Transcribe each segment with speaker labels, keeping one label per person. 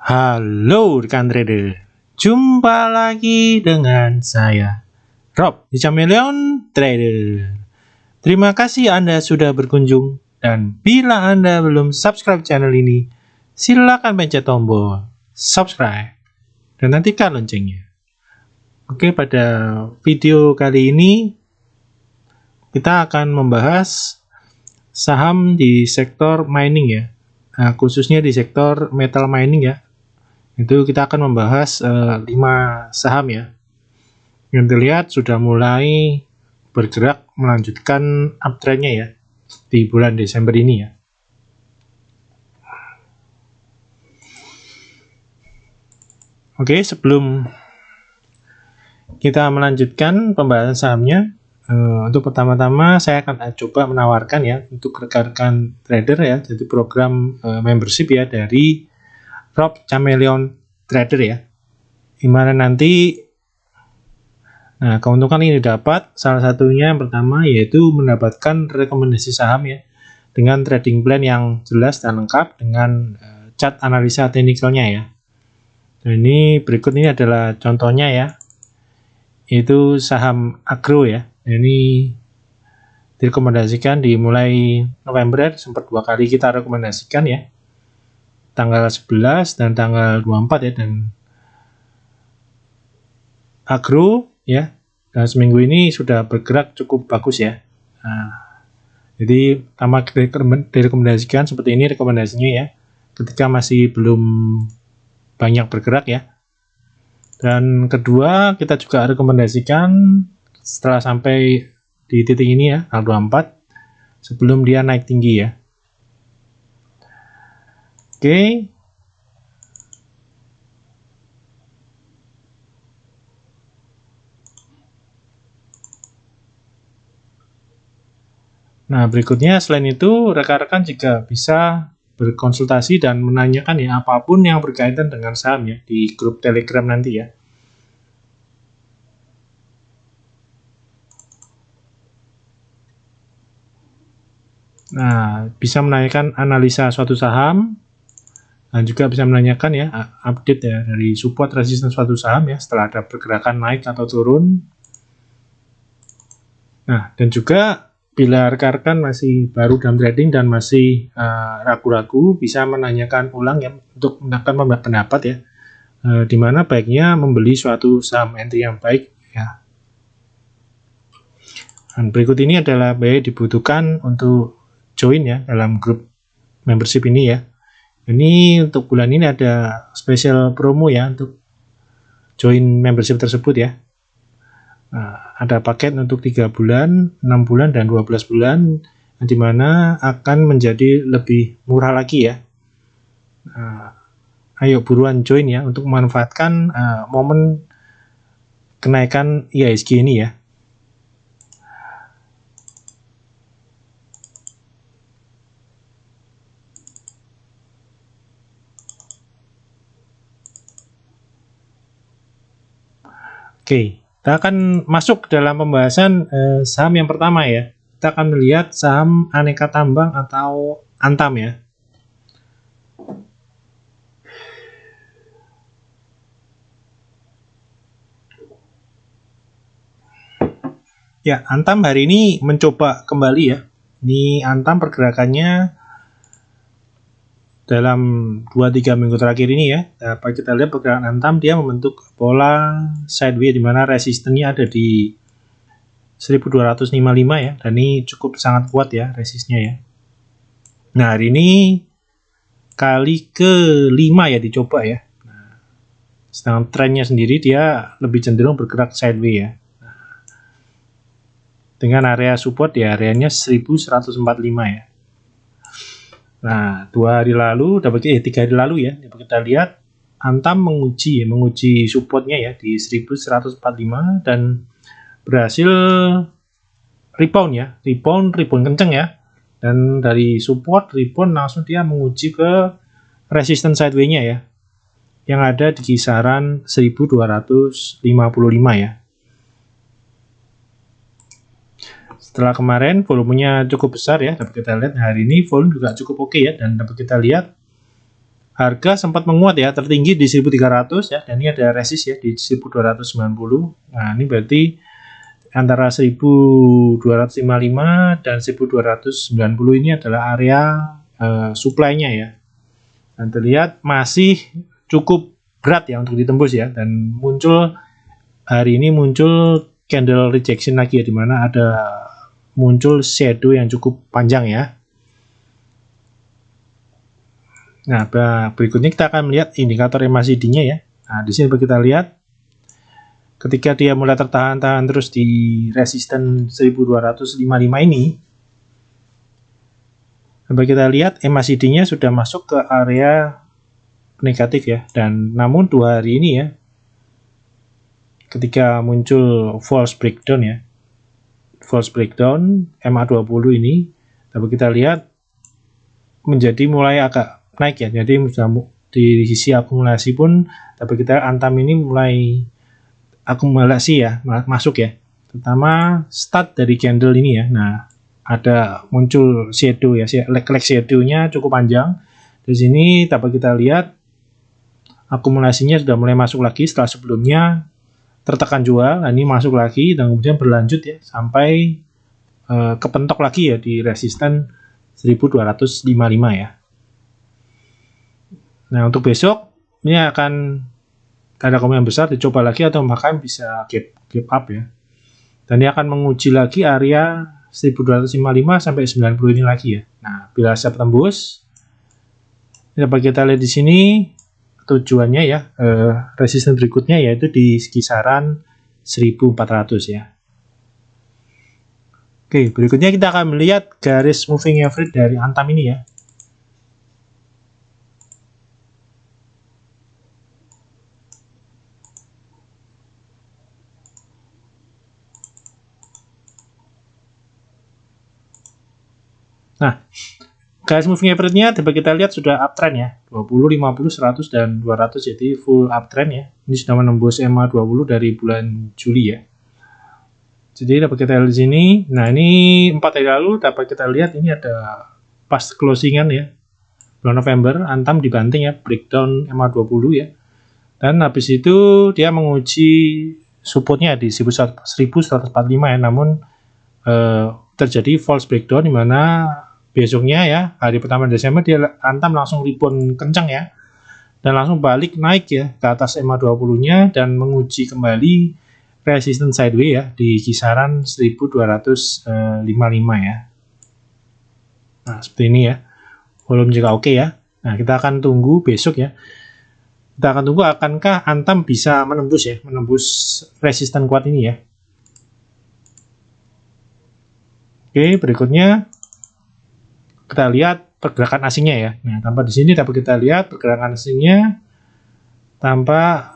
Speaker 1: Halo rekan trader, jumpa lagi dengan saya Rob di Chameleon Trader. Terima kasih Anda sudah berkunjung, dan bila Anda belum subscribe channel ini, silakan pencet tombol subscribe dan nantikan loncengnya. Oke, pada video kali ini kita akan membahas saham di sektor mining ya. Nah, khususnya di sektor metal mining ya. Itu kita akan membahas 5 saham ya, yang terlihat sudah mulai bergerak melanjutkan uptrendnya ya di bulan Desember ini ya. Oke, sebelum kita melanjutkan pembahasan sahamnya, untuk pertama-tama saya akan coba menawarkan ya untuk rekan-rekan trader ya, jadi program membership ya dari Rob Chameleon Trader ya, dimana nanti keuntungan ini dapat salah satunya yang pertama yaitu mendapatkan rekomendasi saham ya dengan trading plan yang jelas dan lengkap dengan chart analisa teknikalnya ya. Dan ini berikut ini adalah contohnya ya, yaitu saham agro ya. Ini direkomendasikan dimulai November, sempat 2 kali kita rekomendasikan ya, tanggal 11 dan tanggal 24 ya, dan agro ya, dan seminggu ini sudah bergerak cukup bagus ya. Jadi pertama direkomendasikan seperti ini rekomendasinya ya, ketika masih belum banyak bergerak ya. Dan kedua kita juga rekomendasikan setelah sampai di titik ini ya, tanggal 24, sebelum dia naik tinggi ya. Oke. Nah, berikutnya selain itu rekan-rekan juga bisa berkonsultasi dan menanyakan ya apapun yang berkaitan dengan saham ya di grup Telegram nanti ya. Nah, bisa menanyakan analisa suatu saham dan juga bisa menanyakan ya update ya dari support resistance suatu saham ya setelah ada pergerakan naik atau turun. Nah, dan juga bila rekan-rekan masih baru dalam trading dan masih ragu-ragu, bisa menanyakan ulang ya untuk mendapatkan pendapat ya, di mana baiknya membeli suatu saham entry yang baik ya. Dan berikut ini adalah baik dibutuhkan untuk join ya dalam grup membership ini ya. Ini untuk bulan ini ada special promo ya untuk join membership tersebut ya. Nah, ada paket untuk 3 bulan, 6 bulan, dan 12 bulan, di mana akan menjadi lebih murah lagi ya. Ayo buruan join ya untuk memanfaatkan momen kenaikan IHSG ini ya. Oke, kita akan masuk dalam pembahasan saham yang pertama ya. Kita akan melihat saham aneka tambang atau Antam ya. Ya, Antam hari ini mencoba kembali ya. Ini Antam pergerakannya dalam 2-3 minggu terakhir ini ya. Dapat kita lihat pergerakan Antam dia membentuk pola sideways di mana resistennya ada di 1255 ya, dan ini cukup sangat kuat ya resistnya ya. Nah, hari ini kali ke-5 ya dicoba ya. Nah, sedangkan trennya sendiri dia lebih cenderung bergerak sideways ya. Dengan area support di areanya 1145 ya. Nah, 3 hari lalu ya, dapat kita lihat Antam menguji supportnya ya di 1145 dan berhasil rebound kenceng ya. Dan dari support rebound langsung dia menguji ke resistance sideways-nya ya, yang ada di kisaran 1255 ya. Setelah kemarin volumenya cukup besar ya, dapat kita lihat hari ini volume juga cukup oke ya, dan dapat kita lihat harga sempat menguat ya, tertinggi di 1300 ya, dan ini ada resist ya di 1290. Nah, ini berarti antara 1255 dan 1290 ini adalah area supply-nya ya. Dan terlihat masih cukup berat ya untuk ditembus ya, dan hari ini muncul candle rejection lagi ya, dimana ada muncul shadow yang cukup panjang ya. Nah, berikutnya kita akan melihat indikator MACD-nya ya. Nah, di sini kita lihat ketika dia mulai tertahan-tahan terus di resisten 1255 ini, coba kita lihat MACD-nya sudah masuk ke area negatif ya. Dan namun 2 hari ini ya, ketika muncul false breakdown ya, false breakdown MA20 ini, dapat kita lihat menjadi mulai agak naik ya. Jadi di sisi akumulasi pun dapat kita Antam ini mulai akumulasi ya, masuk ya. Terutama start dari candle ini ya. Nah, ada muncul shadow ya, leg shadow-nya cukup panjang. Di sini dapat kita lihat akumulasinya sudah mulai masuk lagi setelah sebelumnya tertekan jual. Nah, ini masuk lagi dan kemudian berlanjut ya sampai kepentok lagi ya di resisten 1255 ya. Nah, untuk besok ini akan ada kemungkinan besar dicoba lagi atau bahkan bisa gap up ya. Dan ini akan menguji lagi area 1255 sampai 90 ini lagi ya. Nah, bila siap tembus, dapat kita lihat di sini tujuannya ya, resisten berikutnya yaitu di kisaran 1400 ya. Oke, berikutnya kita akan melihat garis moving average dari Antam ini ya. Nah, garis moving average-nya dapat kita lihat sudah uptrend ya, 20, 50, 100, dan 200, jadi full uptrend ya. Ini sudah menembus MA20 dari bulan Juli ya. Jadi dapat kita lihat di sini. Nah, ini 4 hari lalu dapat kita lihat ini ada pas closingan ya. Bulan November, Antam dibanting ya, breakdown MA20 ya. Dan habis itu dia menguji supportnya di 1145 ya, namun terjadi false breakdown di mana besoknya ya, hari pertama Desember dia Antam langsung rebound kencang ya, dan langsung balik naik ya ke atas MA20-nya dan menguji kembali resistance sideways ya di kisaran 1255 ya. Nah, seperti ini ya. Volume juga oke ya. Nah, kita akan tunggu besok ya. Kita akan tunggu akankah Antam bisa menembus ya, menembus resisten kuat ini ya. Oke, berikutnya kita lihat pergerakan asingnya ya. Nah, tanpa di sini dapat kita lihat pergerakan asingnya tanpa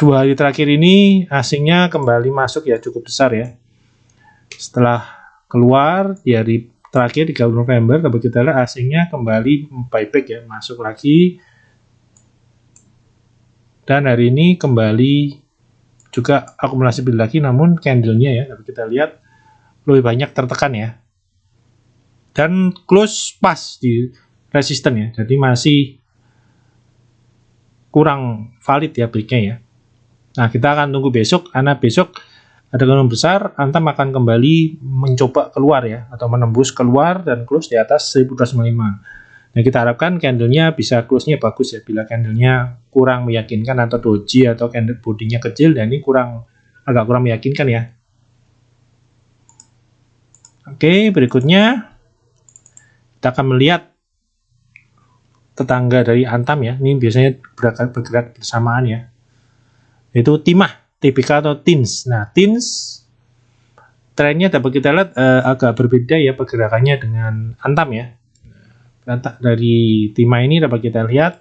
Speaker 1: 2 hari terakhir ini asingnya kembali masuk ya, cukup besar ya. Setelah keluar di hari terakhir 30 November dapat kita lihat asingnya kembali buyback ya, masuk lagi. Dan hari ini kembali juga akumulasi beli lagi, namun candle-nya ya dapat kita lihat lebih banyak tertekan ya. Dan close pas di resisten ya, jadi masih kurang valid ya breaknya ya. Nah, kita akan tunggu besok, karena besok ada kemungkinan besar Antam akan kembali mencoba keluar ya, atau menembus keluar dan close di atas 1255. Nah, kita harapkan candle-nya bisa close-nya bagus ya. Bila candle-nya kurang meyakinkan atau doji atau candle bodinya kecil, dan ini agak kurang meyakinkan ya. Oke, berikutnya kita akan melihat tetangga dari Antam ya. Ini biasanya bergerak bersamaan ya. Itu timah, TBK atau TINS. Nah, TINS trennya dapat kita lihat agak berbeda ya pergerakannya dengan Antam ya. Dari timah ini dapat kita lihat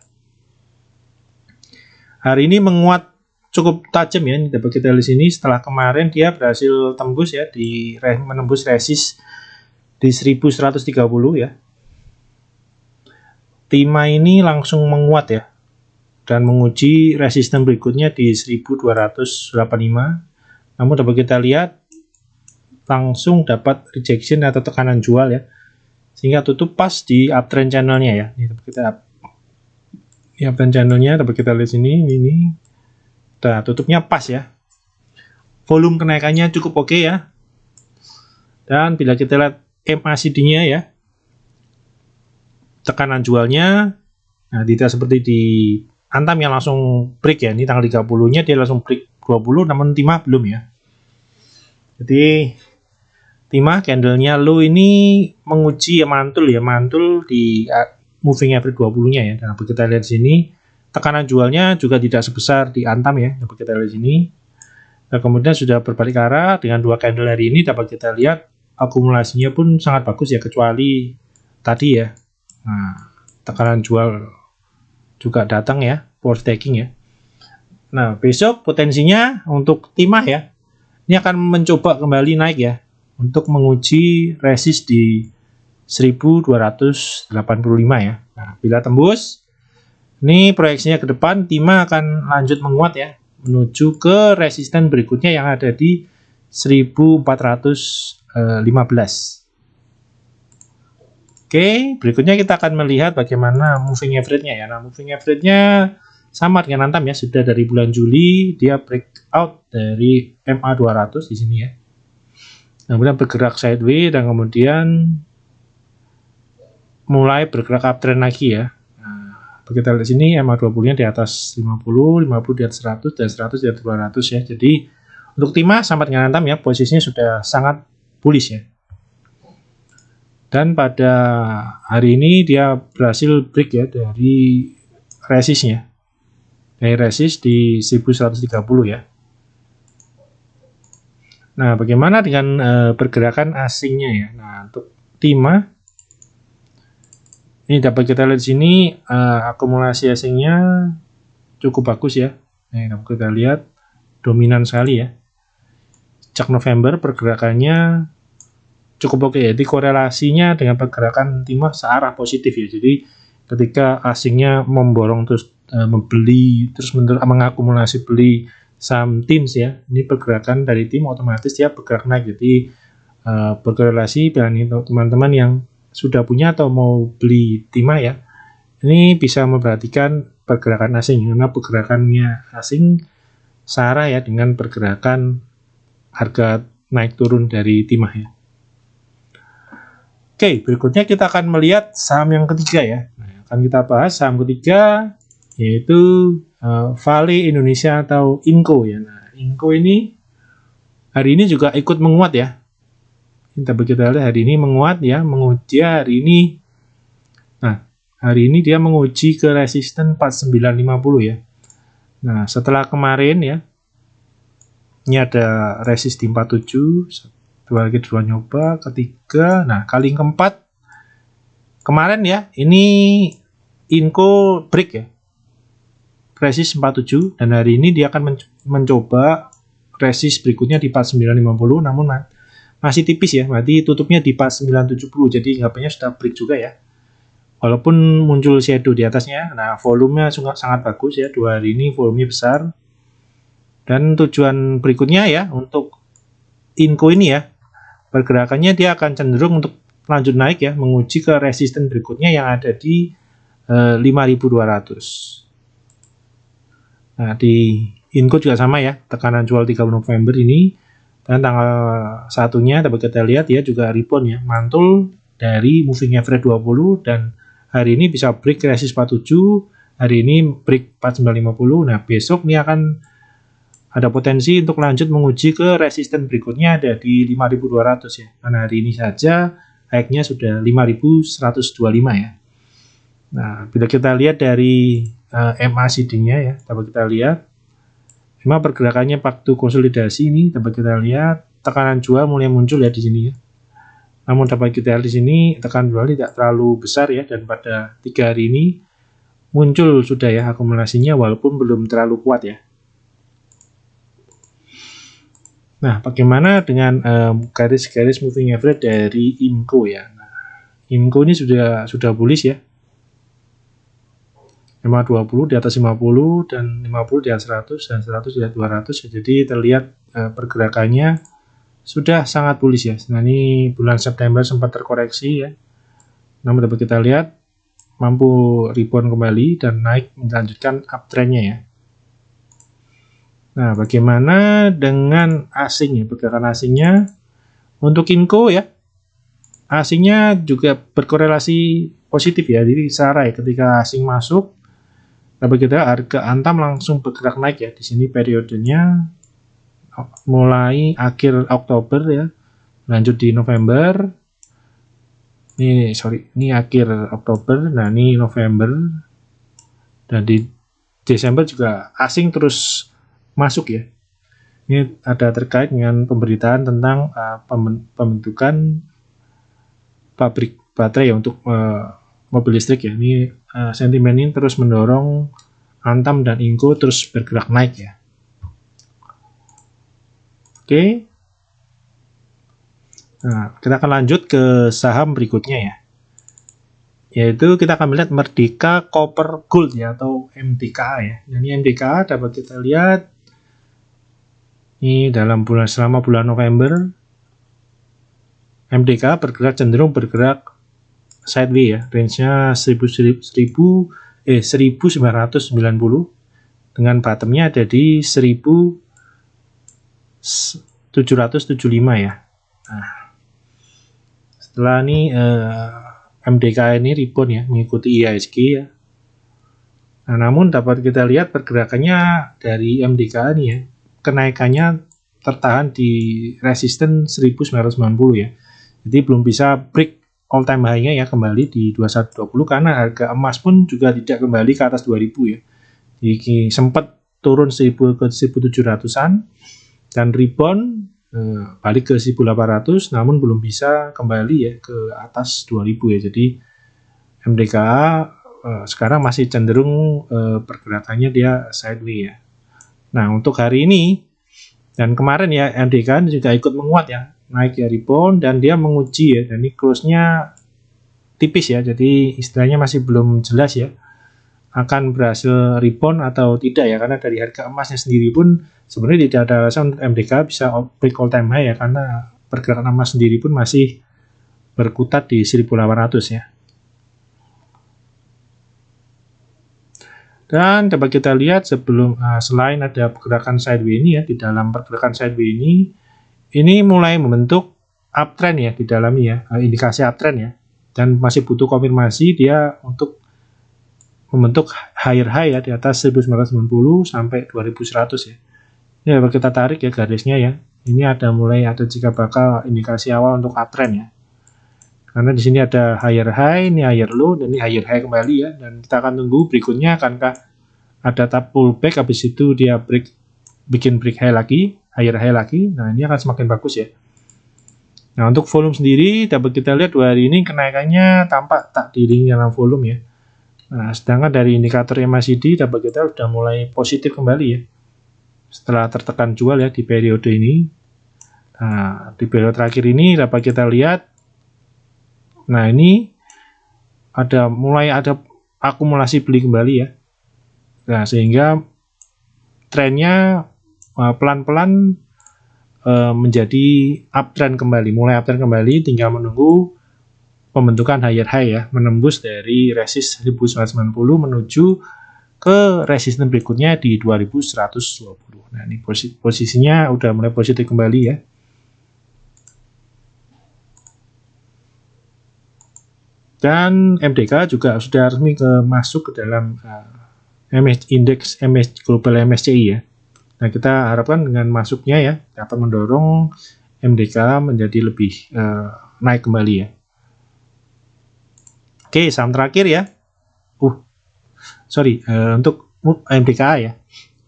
Speaker 1: hari ini menguat cukup tajam ya. Ini dapat kita lihat di sini setelah kemarin dia berhasil tembus ya, menembus resist di 1130 ya. Timah ini langsung menguat ya dan menguji resisten berikutnya di 1285. Namun dapat kita lihat langsung dapat rejection atau tekanan jual ya, sehingga tutup pas di uptrend channelnya ya. Ini dapat kita Ini uptrend channelnya, dapat kita lihat sini, ini. Nah, tutupnya pas ya. Volume kenaikannya cukup oke ya. Dan bila kita lihat MACD-nya ya, tekanan jualnya, nah tidak seperti di Antam yang langsung break ya. Ini tanggal 30-nya dia langsung break 20, namun timah belum ya. Jadi timah candlenya low ini menguji ya, mantul di moving average 20-nya ya. Dan dapat kita lihat sini, tekanan jualnya juga tidak sebesar di Antam ya. Dapat kita lihat sini. Nah, kemudian sudah berbalik arah dengan dua candle hari ini, dapat kita lihat akumulasinya pun sangat bagus ya, kecuali tadi ya. Nah, tekanan jual juga datang ya, power taking ya. Nah, besok potensinya untuk timah ya, ini akan mencoba kembali naik ya, untuk menguji resist di 1285 ya. Nah, bila tembus, ini proyeksinya ke depan timah akan lanjut menguat ya, menuju ke resisten berikutnya yang ada di 1415. Oke, berikutnya kita akan melihat bagaimana moving average-nya ya. Nah, moving average-nya sama dengan Antam ya, sudah dari bulan Juli dia breakout dari MA200 di sini ya. Kemudian bergerak sideways dan kemudian mulai bergerak uptrend lagi ya. Nah, kita lihat sini MA20-nya di atas 50, 50 di atas 100 dan 100 di atas 200 ya. Jadi untuk timah sama dengan Antam ya, posisinya sudah sangat bullish ya. Dan pada hari ini dia berhasil break ya dari resistnya. Dari resist di 1130 ya. Nah, bagaimana dengan pergerakan asingnya ya? Nah, untuk timah ini dapat kita lihat sini, akumulasi asingnya cukup bagus ya. Nah, dapat kita lihat dominan sekali ya. Sejak November pergerakannya cukup oke ya. Jadi korelasinya dengan pergerakan timah searah positif ya. Jadi ketika asingnya memborong terus membeli terus mengakumulasi beli saham TIMS ya, ini pergerakan dari tim otomatis dia bergerak naik. Jadi berkorelasi dengan teman-teman yang sudah punya atau mau beli timah ya, ini bisa memperhatikan pergerakan asing karena pergerakannya asing searah ya dengan pergerakan harga naik turun dari timah ya. Oke, berikutnya kita akan melihat saham yang ketiga ya. Nah, akan kita bahas saham ketiga yaitu Vale Indonesia atau Inco ya. Nah, Inco ini hari ini juga ikut menguat ya. Kita lihat hari ini menguat ya, menguji hari ini. Nah, hari ini dia menguji ke resisten 4950 ya. Nah, setelah kemarin ya, ini ada resist di 47, dua nyoba, ketiga, nah kali keempat kemarin ya, ini Inco break ya, resist 47, dan hari ini dia akan mencoba resist berikutnya di 4950, namun masih tipis ya, berarti tutupnya di 4970, jadi anggapnya sudah break juga ya, walaupun muncul shadow di atasnya. Nah, volumenya sangat bagus ya, dua hari ini volumenya besar, dan tujuan berikutnya ya untuk Inco ini ya, pergerakannya dia akan cenderung untuk lanjut naik ya, menguji ke resisten berikutnya yang ada di 5200. Nah, di Inco juga sama ya, tekanan jual 30 November ini, dan tanggal satunya dapat kita lihat ya juga rebound ya, mantul dari moving average 20 dan hari ini bisa break resist 47, hari ini break 4950. Nah, besok ini akan ada potensi untuk lanjut menguji ke resisten berikutnya ada di 5200 ya. Karena hari ini saja naiknya sudah 5125 ya. Nah, bila kita lihat dari MACD-nya ya, dapat kita lihat memang pergerakannya waktu konsolidasi ini dapat kita lihat tekanan jual mulai muncul ya di sini ya. Namun dapat kita lihat di sini tekanan jual tidak terlalu besar ya, dan pada 3 hari ini muncul sudah ya akumulasinya walaupun belum terlalu kuat ya. Nah, bagaimana dengan garis-garis moving average dari Inco ya? Nah, Inco ini sudah bullish ya. 520 di atas 50 dan 50 di atas 100 dan 100 di atas 200 ya. Jadi terlihat pergerakannya sudah sangat bullish ya. Nah, ini bulan September sempat terkoreksi ya. Namun dapat kita lihat mampu rebound kembali dan naik melanjutkan uptrendnya ya. Nah, bagaimana dengan asing ya, pergerakan asingnya? Untuk Inco ya, asingnya juga berkorelasi positif ya. Jadi secara ya, ketika asing masuk, dapat kita harga Antam langsung bergerak naik ya. Di sini periodenya mulai akhir Oktober ya, lanjut di November. Ini akhir Oktober. Nah, ini November. Dan di Desember juga asing terus masuk ya. Ini ada terkait dengan pemberitaan tentang pembentukan pabrik baterai ya untuk mobil listrik ya. Ini sentimen ini terus mendorong Antam dan Inco terus bergerak naik ya. Oke. Nah, kita akan lanjut ke saham berikutnya ya. Yaitu kita akan melihat Merdeka Copper Gold ya, atau MDKA ya. Dan ini MDKA dapat kita lihat ini selama bulan November, MDKA cenderung bergerak sideways ya, range-nya 1990 dengan bottomnya ada di 1775 ya. Nah, setelah ini MDKA ini rebound ya, mengikuti IHSG ya. Nah, namun dapat kita lihat pergerakannya dari MDKA ini ya, kenaikannya tertahan di resisten 1990 ya. Jadi belum bisa break all time high-nya ya, kembali di 2120 karena harga emas pun juga tidak kembali ke atas 2000 ya. Jadi sempat turun 1000 ke 1700-an dan rebound balik ke 1800, namun belum bisa kembali ya ke atas 2000 ya. Jadi MDKA sekarang masih cenderung pergerakannya dia sideways ya. Nah, untuk hari ini dan kemarin ya, MDKA juga ikut menguat ya, naik ya, rebound, dan dia menguji ya, dan ini close-nya tipis ya, jadi istilahnya masih belum jelas ya akan berhasil rebound atau tidak ya, karena dari harga emasnya sendiri pun sebenarnya tidak ada alasan untuk MDKA bisa break all time high ya, karena pergerakan emas sendiri pun masih berkutat di 1800 ya. Dan dapat kita lihat sebelum selain ada pergerakan sideways ini ya, di dalam pergerakan sideways ini mulai membentuk uptrend ya di dalamnya ya, indikasi uptrend ya, dan masih butuh konfirmasi dia untuk membentuk higher high ya di atas 1990 sampai 2100 ya. Ini dapat kita tarik ya garisnya ya. Ini mulai ada jika bakal indikasi awal untuk uptrend ya. Karena di sini ada higher high, ini higher low, dan ini higher high kembali ya. Dan kita akan tunggu berikutnya akankah ada tap pullback, habis itu dia bikin break high lagi, higher high lagi. Nah, ini akan semakin bagus ya. Nah, untuk volume sendiri dapat kita lihat hari ini kenaikannya tampak tak diiringi dalam volume ya. Nah, sedangkan dari indikator MACD dapat kita sudah mulai positif kembali ya. Setelah tertekan jual ya di periode ini. Nah, di periode terakhir ini dapat kita lihat, nah ini mulai ada akumulasi beli kembali ya. Nah, sehingga trennya pelan-pelan menjadi uptrend kembali, mulai uptrend kembali, tinggal menunggu pembentukan higher high ya, menembus dari resist 1990 menuju ke resisten berikutnya di 2120. Nah, ini posisinya udah mulai positif kembali ya. Dan MDK juga sudah resmi masuk ke dalam indeks global MSCI ya. Nah, kita harapkan dengan masuknya ya dapat mendorong MDK menjadi lebih naik kembali ya. Oke, saham terakhir ya. Untuk MDKA ya.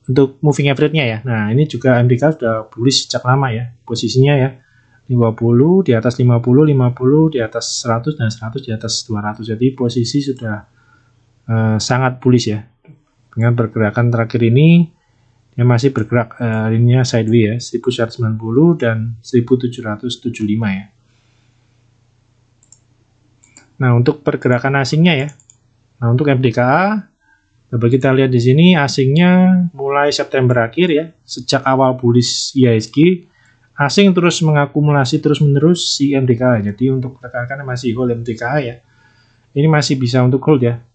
Speaker 1: Untuk moving average-nya ya. Nah, ini juga MDK sudah bullish sejak lama ya. Posisinya ya 50 di atas 50, 50 di atas 100, dan 100 di atas 200. Jadi posisi sudah sangat bullish ya. Dengan pergerakan terakhir ini dia masih bergerak linknya sideways ya, 1190 dan 1775 ya. Nah, untuk pergerakan asingnya ya. Nah, untuk MDKA dapat kita lihat di sini asingnya mulai September akhir ya, sejak awal bullish IHSG, asing terus mengakumulasi terus-menerus si MDKA. Jadi untuk rekan-rekan masih hold MDKA ya, ini masih bisa untuk hold ya,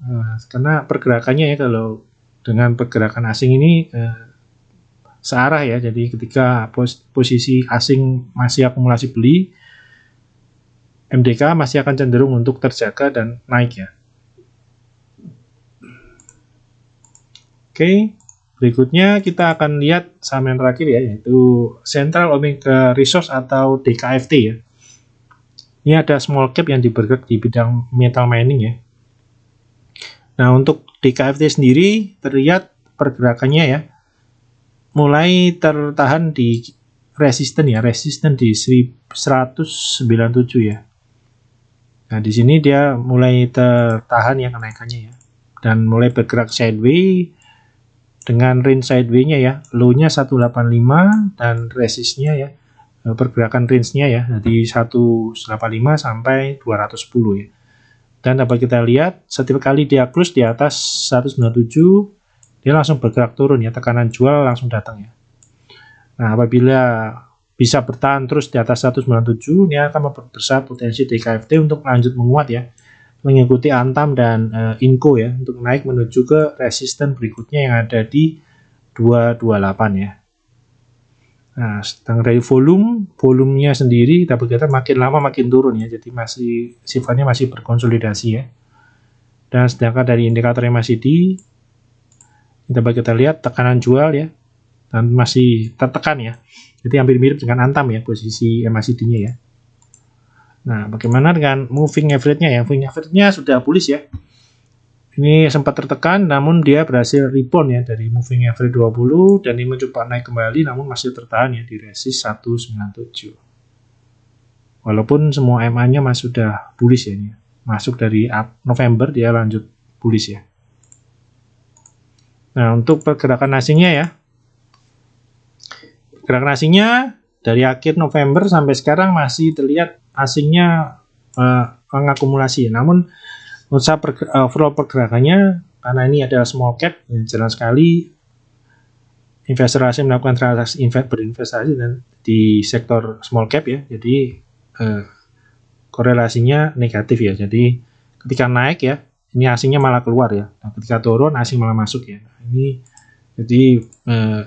Speaker 1: karena pergerakannya ya, kalau dengan pergerakan asing ini searah ya. Jadi ketika posisi asing masih akumulasi beli, MDK masih akan cenderung untuk terjaga dan naik ya. Oke, berikutnya kita akan lihat saham yang terakhir ya, yaitu Central Omega Resource atau DKFT ya. Ini ada small cap yang bergerak di bidang metal mining ya. Nah, untuk DKFT sendiri terlihat pergerakannya ya mulai tertahan di resisten di 197 ya. Nah, di sini dia mulai tertahan ya kenaikannya ya, dan mulai bergerak sideways dengan range sideways-nya ya, low-nya 185 dan resistnya ya, pergerakan range-nya ya dari 185 sampai 210 ya. Dan dapat kita lihat setiap kali dia close di atas 197, dia langsung bergerak turun ya, tekanan jual langsung datang ya. Nah, apabila bisa bertahan terus di atas 197, dia akan memperbesar potensi DKFT untuk lanjut menguat ya, mengikuti Antam dan Inco ya, untuk naik menuju ke resisten berikutnya yang ada di 228 ya. Nah, sedang dari volumenya sendiri dapat kita makin lama makin turun ya, jadi masih sifatnya masih berkonsolidasi ya. Dan sedangkan dari indikator MACD dapat kita lihat tekanan jual ya, dan masih tertekan ya, jadi hampir mirip dengan Antam ya posisi MACD-nya ya. Nah, bagaimana dengan moving average-nya ya? Moving average-nya sudah bullish ya. Ini sempat tertekan, namun dia berhasil rebound ya dari moving average 20 dan ini mencoba naik kembali, namun masih tertahan ya di resist 197. Walaupun semua MA-nya masih sudah bullish ya ini. Masuk dari November dia lanjut bullish ya. Nah, untuk pergerakan asingnya ya. Pergerakan asingnya dari akhir November sampai sekarang masih terlihat asingnya mengakumulasi. Namun untuk overall pergerakannya, karena ini adalah small cap, jelas sekali investor asing melakukan transaksi berinvestasi dan di sektor small cap ya, jadi korelasinya negatif ya. Jadi ketika naik ya, ini asingnya malah keluar ya. Nah, ketika turun asing malah masuk ya. Nah, ini jadi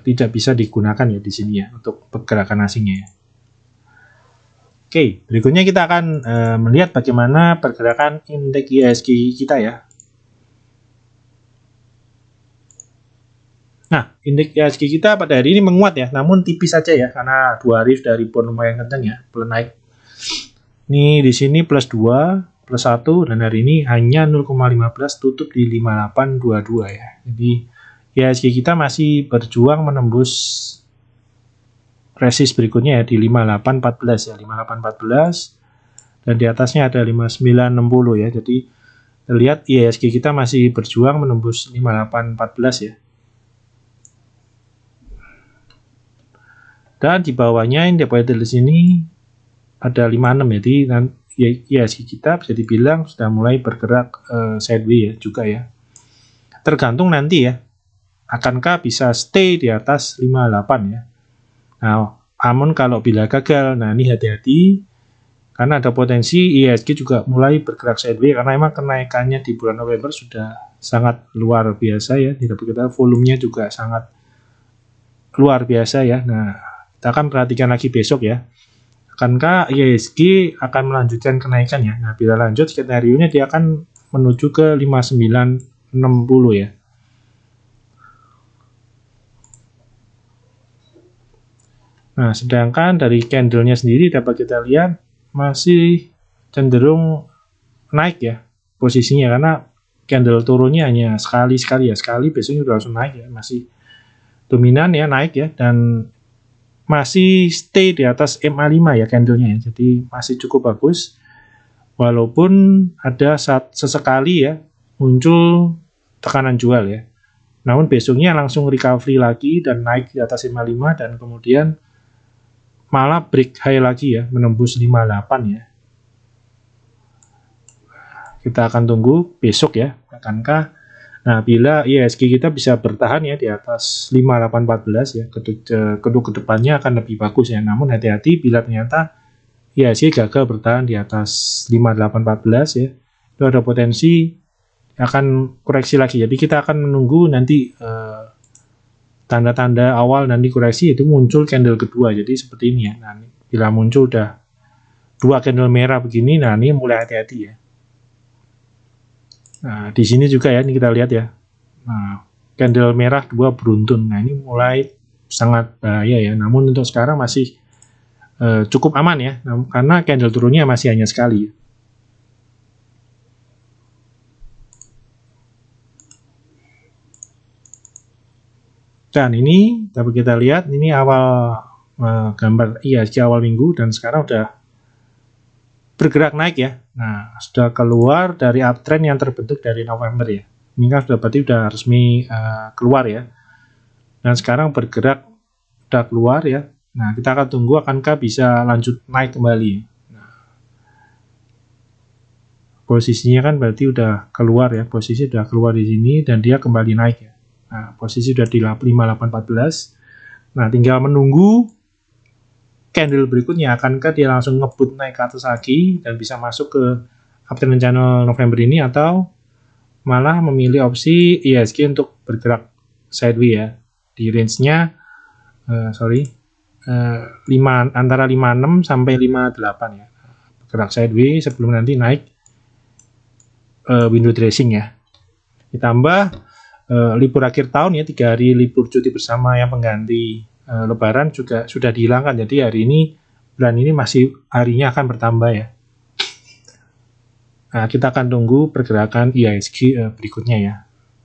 Speaker 1: tidak bisa digunakan ya di sini ya untuk pergerakan asingnya ya. Oke, berikutnya kita akan melihat bagaimana pergerakan indeks IHSG kita ya. Nah, indeks IHSG kita pada hari ini menguat ya, namun tipis saja ya, karena 2 hari sudah rebound lumayan kencang ya, belum naik. Ini di sini plus 2, plus 1, dan hari ini hanya 0,15 tutup di 5822 ya. Jadi IHSG kita masih berjuang menembus resist berikutnya ya di 5814 ya, 5814 dan di atasnya ada 5960 ya. Jadi terlihat IHSG kita masih berjuang menembus 5814 ya. Dan di bawahnya ini dapat di sini ada 56 ya. Jadi IHSG kita bisa dibilang sudah mulai bergerak sideways ya juga ya. Tergantung nanti ya, akankah bisa stay di atas 58 ya. Nah, namun kalau bila gagal, nah ini hati-hati karena ada potensi IHSG juga mulai bergerak sideways karena memang kenaikannya di bulan November sudah sangat luar biasa ya. Tidak kita volumenya juga sangat luar biasa ya. Nah, kita akan perhatikan lagi besok ya. Akankah IHSG akan melanjutkan kenaikan ya? Nah, bila lanjut skenario-nya dia akan menuju ke 5960 ya. Nah, sedangkan dari candle-nya sendiri dapat kita lihat masih cenderung naik ya posisinya, karena candle turunnya hanya sekali ya, sekali besoknya udah langsung naik ya, masih dominan ya naik ya, dan masih stay di atas MA5 ya candle-nya ya, jadi masih cukup bagus walaupun ada sesekali ya muncul tekanan jual ya, namun besoknya langsung recovery lagi dan naik di atas MA5 dan kemudian malah break high lagi ya, menembus 58 ya. Kita akan tunggu besok ya, akankah nah bila IHSG kita bisa bertahan ya di atas 5814 ya, kedua kedepannya akan lebih bagus ya. Namun hati-hati bila ternyata IHSG gagal bertahan di atas 5814 ya, itu ada potensi akan koreksi lagi. Jadi kita akan menunggu nanti tanda-tanda awal nanti koreksi itu muncul candle kedua. Jadi seperti ini ya. Nah, bila muncul udah 2 candle merah begini, nah ini mulai hati-hati ya. Nah, di sini juga ya, ini kita lihat ya. Nah, candle merah 2 beruntun. Nah, ini mulai sangat bahaya ya. Namun untuk sekarang masih cukup aman ya, karena candle turunnya masih hanya sekali. Dan ini dapat kita lihat, ini awal gambar IHSG awal minggu dan sekarang udah bergerak naik ya. Nah, sudah keluar dari uptrend yang terbentuk dari November ya. Ini kan sudah berarti udah resmi keluar ya. Dan sekarang bergerak udah keluar ya. Nah, kita akan tunggu akankah bisa lanjut naik kembali. Nah, posisinya kan berarti udah keluar ya. Posisi udah keluar di sini dan dia kembali naik ya. Nah, posisi sudah di 5814. Nah, tinggal menunggu candle berikutnya, akankah dia langsung ngebut naik ke atas lagi dan bisa masuk ke uptrend channel November ini, atau malah memilih opsi IHSG untuk bergerak sideways ya di range-nya antara 56 sampai 58 ya, bergerak sideways sebelum nanti naik window dressing ya. Ditambah libur akhir tahun ya, 3 hari libur cuti bersama yang pengganti Lebaran juga sudah dihilangkan. Jadi hari ini, bulan ini masih harinya akan bertambah ya. Nah, kita akan tunggu pergerakan IHSG berikutnya ya.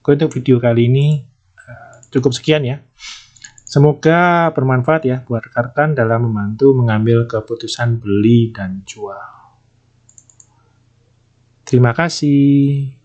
Speaker 1: Untuk video kali ini cukup sekian ya. Semoga bermanfaat ya buat rekan-rekan dalam membantu mengambil keputusan beli dan jual. Terima kasih.